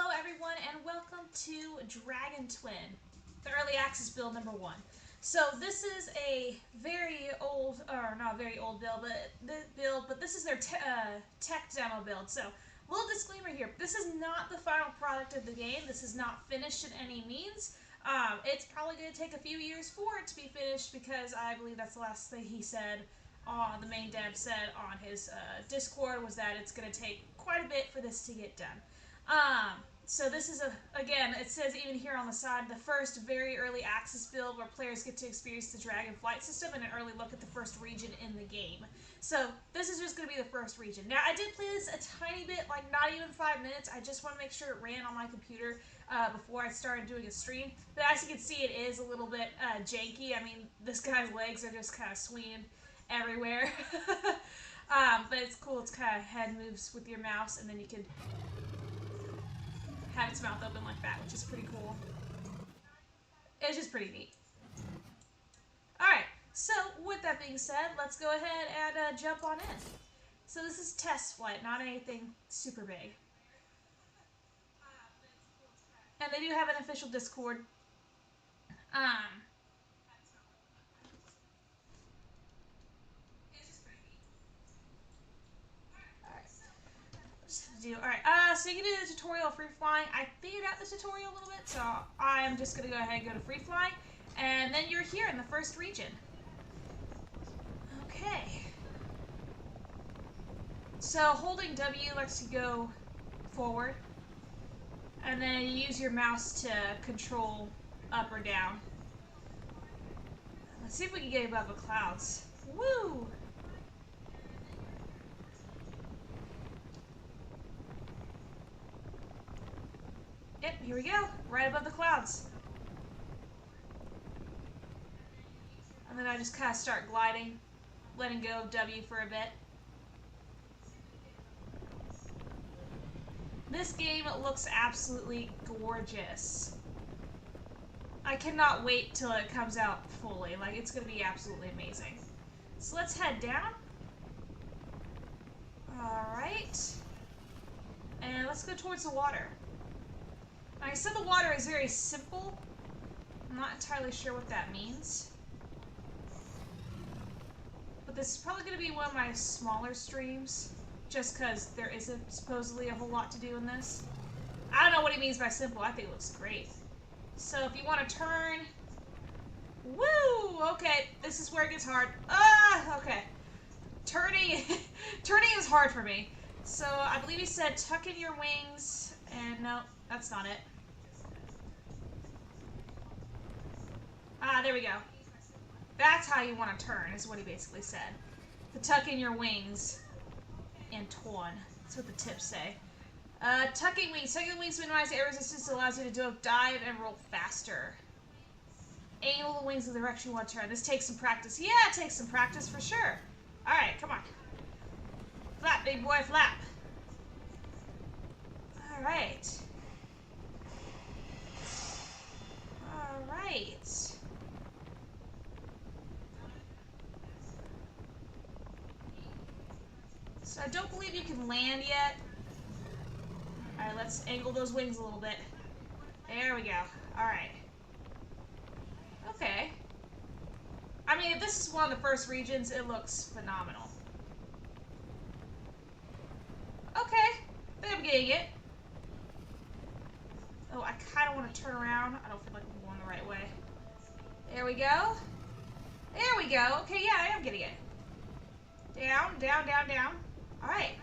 Hello everyone and welcome to Dragon Twin, the early access build number 1. So this is a very old, or not very old build, but this is their tech demo build. So little disclaimer here, this is not the final product of the game. This is not finished in any means. It's probably going to take a few years for it to be finished because I believe that's the last thing he said. The main dev said on his Discord was that it's going to take quite a bit for this to get done. So this is again, it says even here on the side, the first very early access build where players get to experience the Dragon Flight system and an early look at the first region in the game. So this is just going to be the first region. Now I did play this a tiny bit, like not even 5 minutes. I just want to make sure it ran on my computer before I started doing a stream. But as you can see, it is a little bit janky. I mean, this guy's legs are just kind of swinging everywhere. But it's cool. It's kind of head moves with your mouse, and then you can have its mouth open like that, which is pretty cool. It's just pretty neat. Alright, so with that being said, let's go ahead and jump on in. So this is test flight, not anything super big. And they do have an official Discord. Alright, so you can do the tutorial free flying. I figured out the tutorial a little bit, so I'm just going to go ahead and go to free flying. And then you're here in the first region. Okay. So holding W lets you go forward. And then you use your mouse to control up or down. Let's see if we can get above the clouds. Woo! Yep, here we go. Right above the clouds. And then I just kind of start gliding, letting go of W for a bit. This game looks absolutely gorgeous. I cannot wait till it comes out fully. Like, it's going to be absolutely amazing. So let's head down. Alright. And let's go towards the water. I said the water is very simple. I'm not entirely sure what that means. But this is probably going to be one of my smaller streams, just because there isn't supposedly a whole lot to do in this. I don't know what he means by simple. I think it looks great. So if you want to turn... Woo! Okay, this is where it gets hard. Okay. Turning is hard for me. So I believe he said tuck in your wings, and no, that's not it. There we go. That's how you want to turn, is what he basically said. To tuck in your wings and torn. That's what the tips say. Tucking wings. Tucking wings minimize air resistance, allows you to dive and roll faster. Angle the wings in the direction you want to turn. This takes some practice. Yeah, it takes some practice for sure. Alright, come on. Flap, big boy, flap. Alright. Alright. So I don't believe you can land yet. Alright, let's angle those wings a little bit. There we go. Alright. Okay. I mean, if this is one of the first regions, it looks phenomenal. Okay. I think I'm getting it. Oh, I kind of want to turn around. I don't feel like I'm going the right way. There we go. There we go. Okay, yeah, I am getting it. Down, down, down, down. Alright.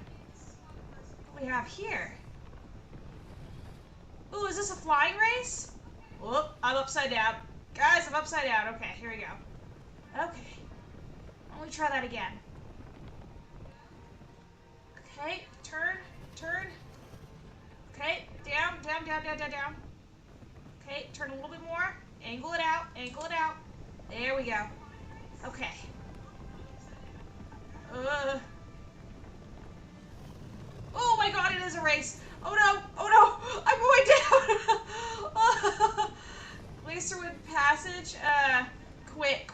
What do we have here? Ooh, is this a flying race? Whoop, I'm upside down. Guys, I'm upside down. Okay, here we go. Okay. Let me try that again. Okay, turn, turn. Okay, down, down, down, down, down, down. Okay, turn a little bit more. Angle it out, angle it out. There we go. Okay. Oh my god, it is a race. Oh no, oh no, I'm going down. Glacier Passage, quit.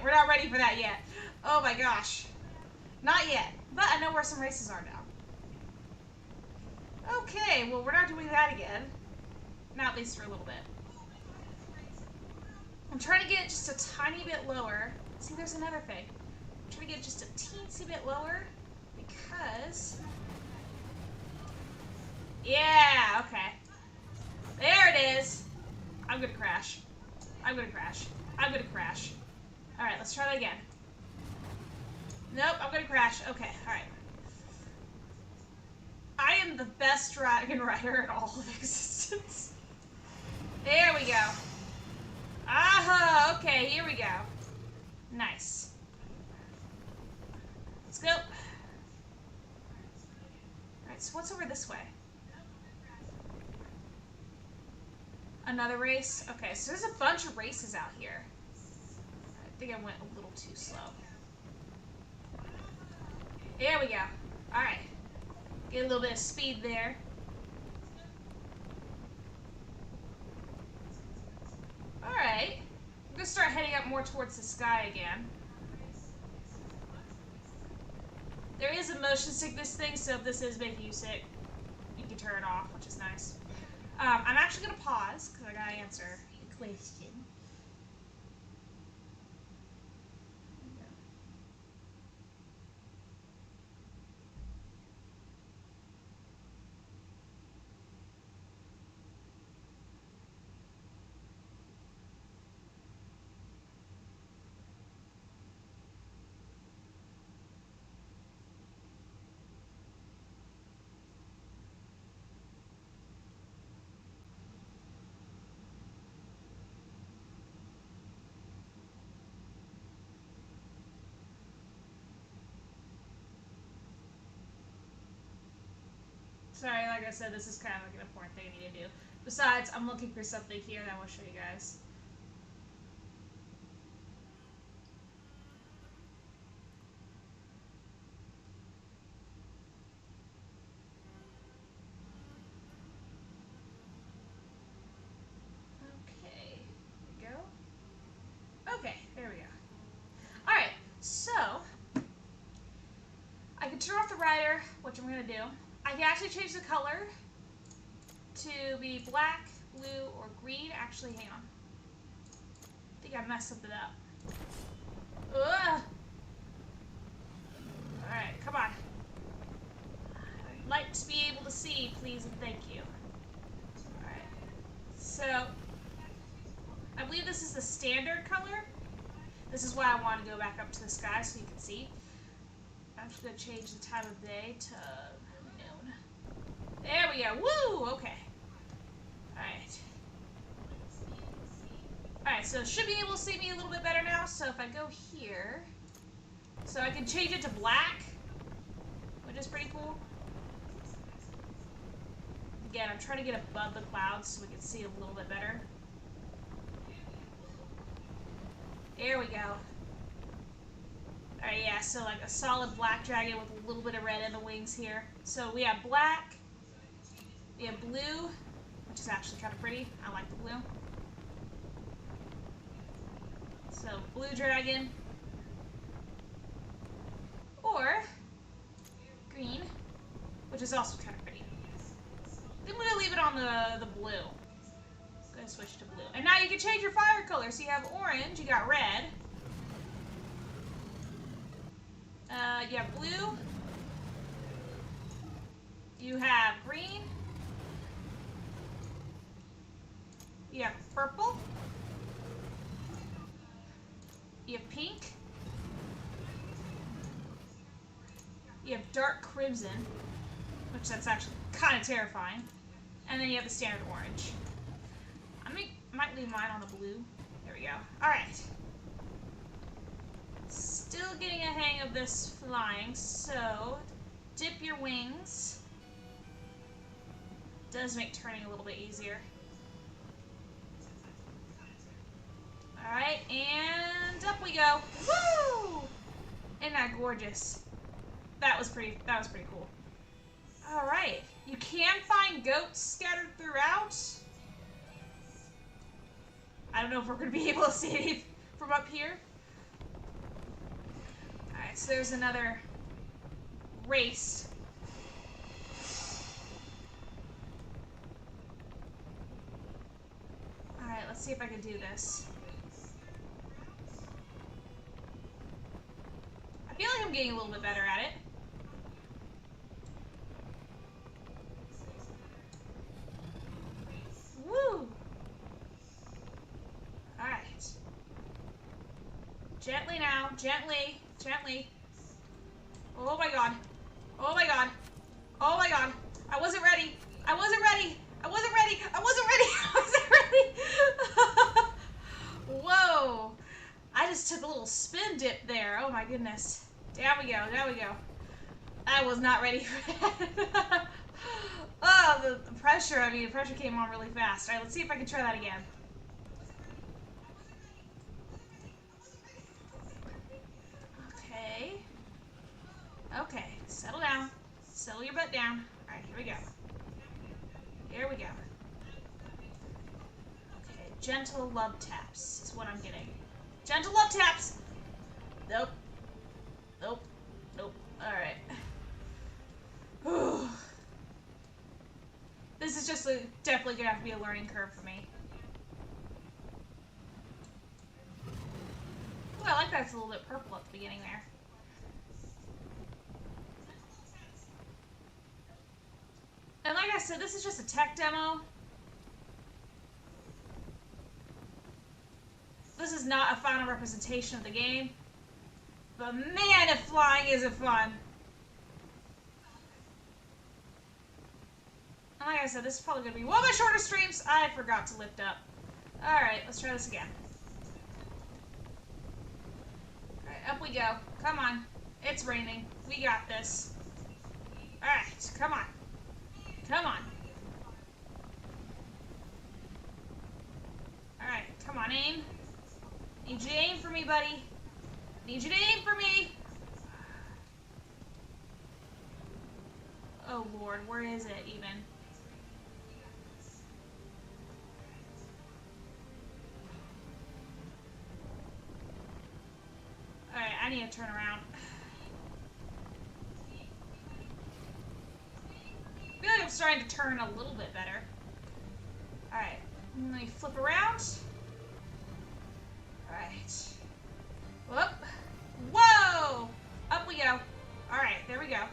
We're not ready for that yet. Oh my gosh. Not yet, but I know where some races are now. Okay, Okay, well, we're not doing that again. Not at least for a little bit. I'm trying to get it just a tiny bit lower. See, there's another thing. I'm trying to get it just a teensy bit lower because... Yeah, okay. There it is. I'm gonna crash. I'm gonna crash. I'm gonna crash. Alright, let's try that again. Nope, I'm gonna crash. Okay, alright. I am the best dragon rider in all of existence. There we go. Aha! Okay, here we go. Nice. Let's go. Alright, so what's over this way? Another race? Okay, so there's a bunch of races out here. I think I went a little too slow. There we go. Alright. Get a little bit of speed there. Alright. I'm gonna start heading up more towards the sky again. There is a motion sickness thing, so if this is making you sick, you can turn it off, which is nice. I'm actually gonna pause, because I gotta answer the question. Sorry, like I said, this is kind of like an important thing I need to do. Besides, I'm looking for something here that I want to show you guys. Okay, there we go. Okay, there we go. Alright, so, I can turn off the rider, which I'm going to do. I can actually change the color to be black, blue, or green. Actually, hang on. I think I messed something up. Ugh! Alright, come on. I'd like to be able to see, please and thank you. Alright. So, I believe this is the standard color. This is why I want to go back up to the sky so you can see. I'm just going to change the time of day to noon. There we go. Woo! Okay. Alright. Alright, so it should be able to see me a little bit better now. So if I go here... So I can change it to black, which is pretty cool. Again, I'm trying to get above the clouds so we can see a little bit better. There we go. Alright, yeah, so like a solid black dragon with a little bit of red in the wings here. So we have black, we have blue, which is actually kind of pretty. I like the blue. So, blue dragon. Or green, which is also kind of pretty. Then we're going to leave it on the blue. I'm going to switch to blue. And now you can change your fire color. So you have orange, you got red. You have blue. You have green. You have purple. You have pink. You have dark crimson, which that's actually kind of terrifying. And then you have the standard orange. Might leave mine on the blue. There we go. Alright. Still getting a hang of this flying, so dip your wings. Does make turning a little bit easier. Alright, and up we go. Woo! Isn't that gorgeous? That was pretty cool. Alright. You can find goats scattered throughout. I don't know if we're going to be able to see any from up here. Alright, so there's another race. let's see if I can do this. I feel like I'm getting a little bit better at it. Woo! Alright. Gently now. Gently. Gently. Oh my god. Oh my god. Oh my god. I wasn't ready. I wasn't ready. I wasn't ready. I wasn't ready. I wasn't ready. Whoa. I just took a little spin dip there. Oh my goodness. Down we go. Down we go. I was not ready for that. Oh, the pressure. I mean, the pressure came on really fast. All right, let's see if I can try that again. Okay. Okay. Settle down. Settle your butt down. All right, here we go. Here we go. Okay, gentle love taps is what I'm getting. Gentle love taps! Nope. Nope. Nope. Alright. This is just definitely gonna have to be a learning curve for me. Ooh, I like that it's a little bit purple at the beginning there. And like I said, this is just a tech demo. This is not a final representation of the game. But man, if flying isn't fun. And like I said, this is probably going to be one of my shorter streams. I forgot to lift up. Alright, let's try this again. Alright, up we go. Come on. It's raining. We got this. Alright, come on. Come on. Alright, come on, aim. Need you to aim for me, buddy. Need you to aim for me. Oh, Lord, where is it, even? Alright, I need to turn around. I feel like I'm starting to turn a little bit better. Alright, let me flip around. Alright. Whoop. Whoa! Up we go. Alright, there we go.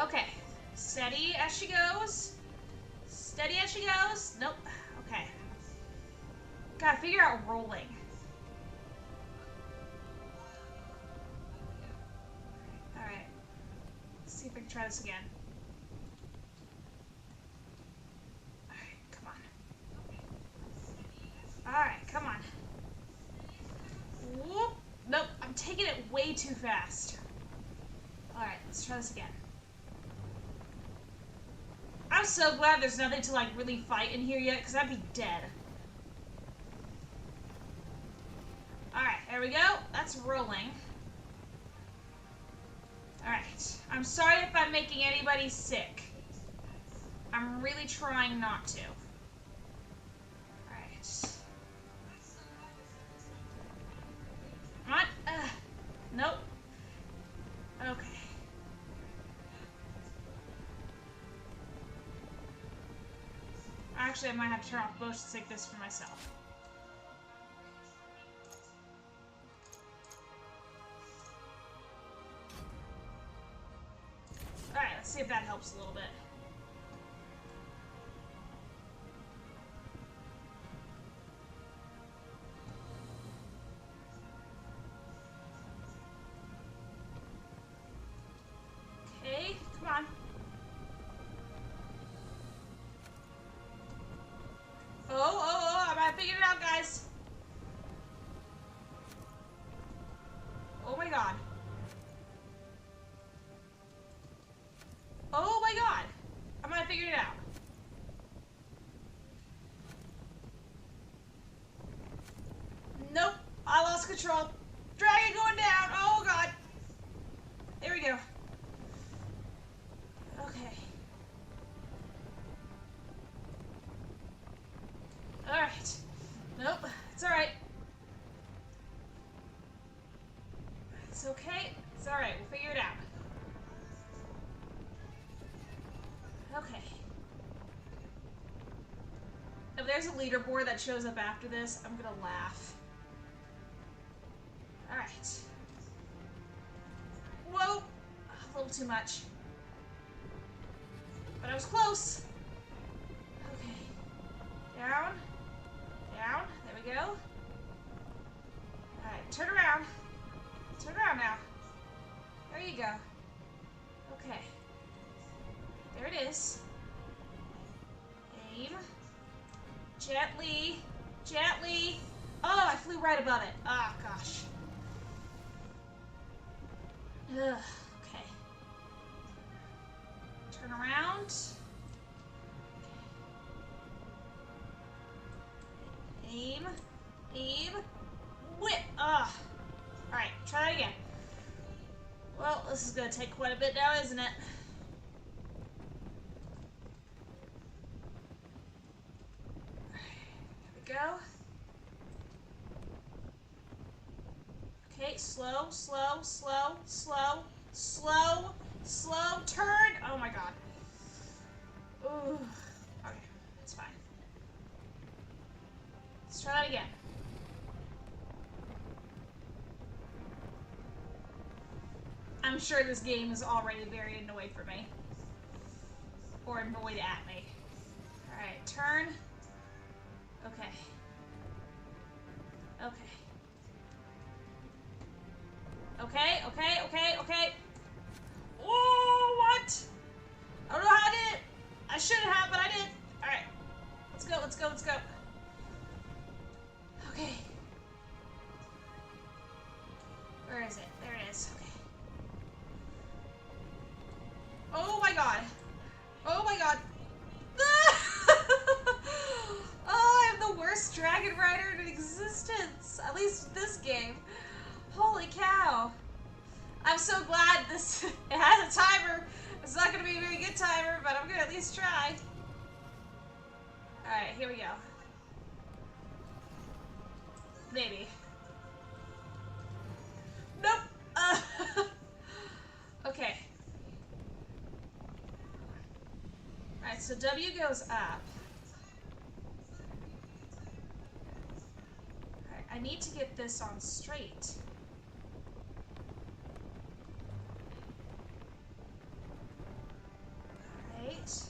Okay. Steady as she goes. Steady as she goes. Nope. Okay. Gotta figure out rolling. Alright. Let's see if I can try this again. Alright, come on. Whoop. Nope, I'm taking it way too fast. Alright, let's try this again. I'm so glad there's nothing to, like, really fight in here yet, because I'd be dead. Alright, there we go. That's rolling. Alright. I'm sorry if I'm making anybody sick. I'm really trying not to. Alright. Come on. Nope. Okay. Actually, I might have to turn off motion sickness for myself. Alright, let's see if that helps a little bit. Okay, come on. Oh, I might figure it out, guys. Oh my god. Oh my god. I might have figured it out. Nope. I lost control. Dragon going down. Oh god. There we go. Okay. Alright. Nope. It's alright. It's okay. It's alright. We'll figure it out. Okay. If there's a leaderboard that shows up after this, I'm gonna laugh. Alright. Whoa! A little too much. But I was close. Okay. Down. Down. There we go. Alright, turn around. Turn around now. There you go. Okay. There it is. Aim. Gently. Gently. Oh, I flew right above it. Oh, gosh. Ugh, okay. Turn around. Aim. Aim. Whip. Ugh. Alright, try that again. Well, this is going to take quite a bit now, isn't it? There we go. Okay, slow, slow, slow, slow, slow, slow, turn! Oh my god. Ooh. Okay, that's fine. Let's try that again. I'm sure this game is already very annoyed for me. Or annoyed at me. Alright, turn. Okay. Okay. Okay, okay, okay, okay. Oh, what? I don't know how I did it. I shouldn't have, but I did. Alright. Let's go, let's go, let's go. Okay. Where is it? There it is. Okay. Oh my god. Oh my god. Oh, I'm the worst dragon rider in existence. At least this game. Holy cow. I'm so glad this it has a timer. It's not going to be a very good timer, but I'm going to at least try. Alright, here we go. Maybe. Nope. Okay. Alright, so W goes up. Alright, I need to get this on straight. Alright.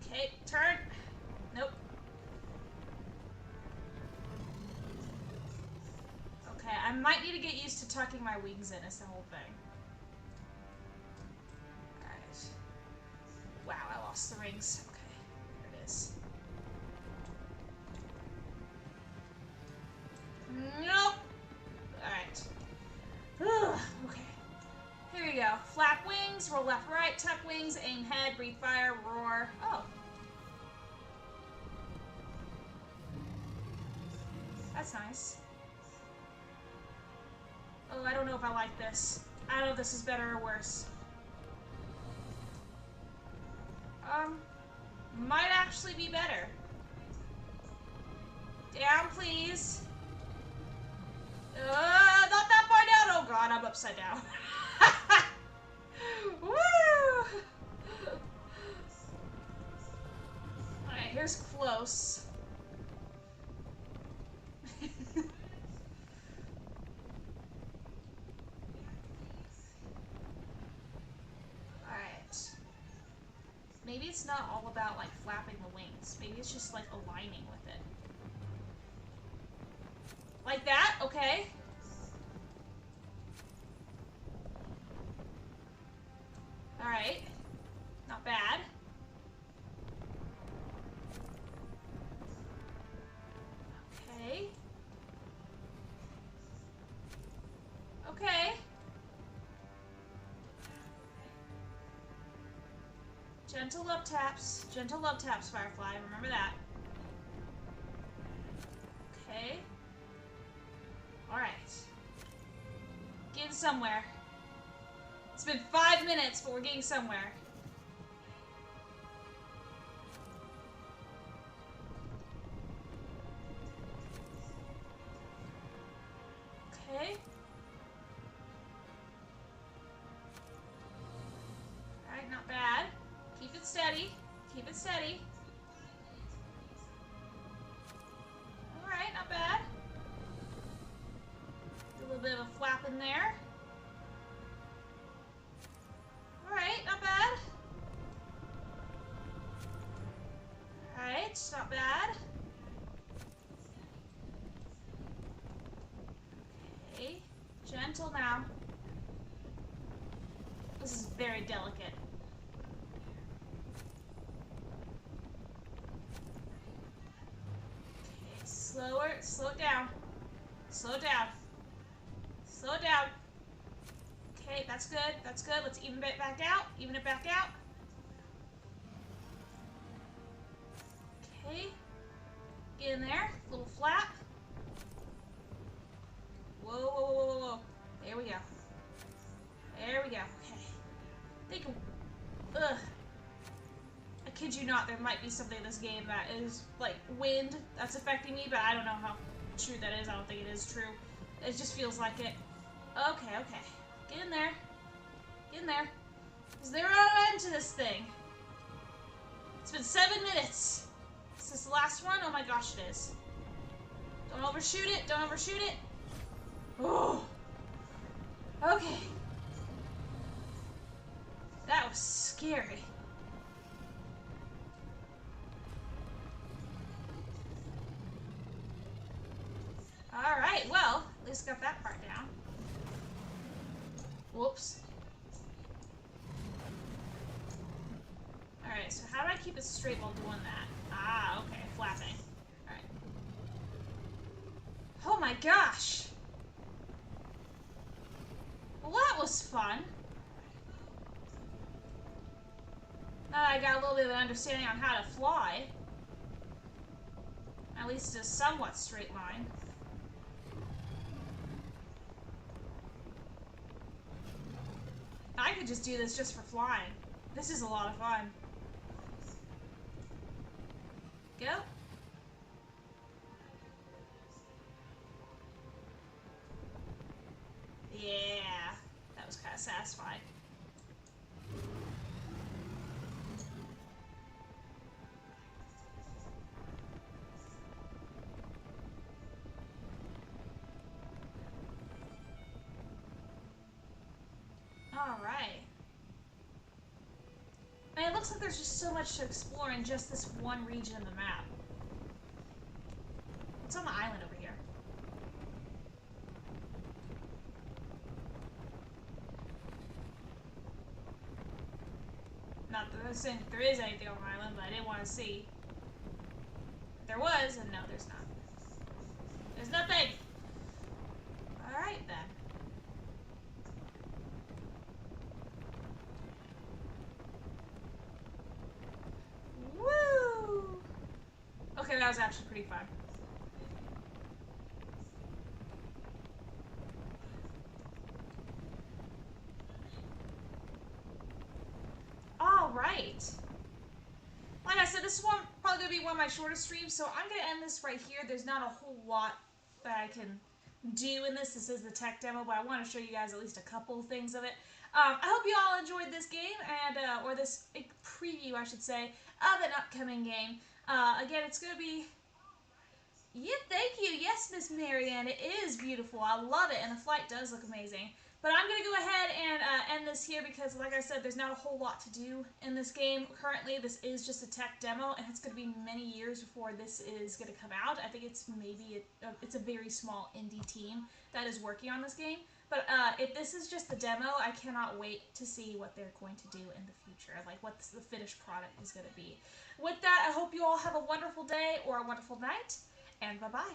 Okay, turn. Nope. Okay, I might need to get used to tucking my wings in is the whole thing. Alright. Wow, I lost the rings. Okay, there it is. Nope. Alright. Okay. Here we go. Flap wings, roll left, right, tuck wings, aim head, breathe fire, roar. Oh. That's nice. Oh, I don't know if I like this. I don't know if this is better or worse. Might actually be better. Down, please. Not that far down. Oh god, I'm upside down. Woo! Alright, here's close. Alright. Maybe it's not all about, like, flapping the wings. Maybe it's just, like, aligning with it. Like that? Okay. Alright. Not bad. Okay. Okay. Gentle love taps. Gentle love taps, Firefly. Remember that. Okay. Alright. Getting somewhere. It's been 5 minutes, but we're getting somewhere. Okay. Keep it steady. Alright, not bad. Do a little bit of a flap in there. Alright, not bad. Alright, not bad. Okay, gentle now. This is very delicate. Okay, slower, slow it down. Slow it down. Slow it down. Okay, that's good, that's good. Let's even it back out. Even it back out. Okay. Get in there. Little flap. Whoa, whoa, whoa, whoa, whoa. There we go. There we go. Okay. Think. Ugh. I kid you not, there might be something in this game that is, like, wind that's affecting me, but I don't know how true that is. I don't think it is true. It just feels like it. Okay, okay. Get in there. Get in there. Is there no end to this thing? It's been 7 minutes. Is this the last one? Oh my gosh, it is. Don't overshoot it. Don't overshoot it. Oh. Okay. That was scary. Alright, well, at least got that part down. Whoops. Alright, so how do I keep it straight while doing that? Ah, okay, flapping. Alright. Oh my gosh! Well, that was fun. Now that I got a little bit of an understanding on how to fly. At least a somewhat straight line. I could just do this just for flying. This is a lot of fun. Go. Yeah. That was kind of satisfying. Alright. And it looks like there's just so much to explore in just this one region of the map. What's on the island over here? Not that I'm saying there is anything on the island, but I didn't want to see. If there was, and no, there's not. There's nothing! Alright then. Woo! Okay, that was actually pretty fun. Alright. Like I said, this is probably going to be one of my shortest streams, so I'm going to end this right here. There's not a whole lot that I can do in this. This is the tech demo, but I want to show you guys at least a couple things of it. I hope you all enjoyed this game, and or this preview, I should say, of an upcoming game. Again, it's going to be... Yeah, thank you. Yes, Miss Marianne, it is beautiful. I love it, and the flight does look amazing. But I'm going to go ahead and end this here because, like I said, there's not a whole lot to do in this game. Currently, this is just a tech demo, and it's going to be many years before this is going to come out. I think it's maybe it's a very small indie team that is working on this game. But if this is just the demo, I cannot wait to see what they're going to do in the future, like what the finished product is going to be. With that, I hope you all have a wonderful day or a wonderful night, and bye-bye.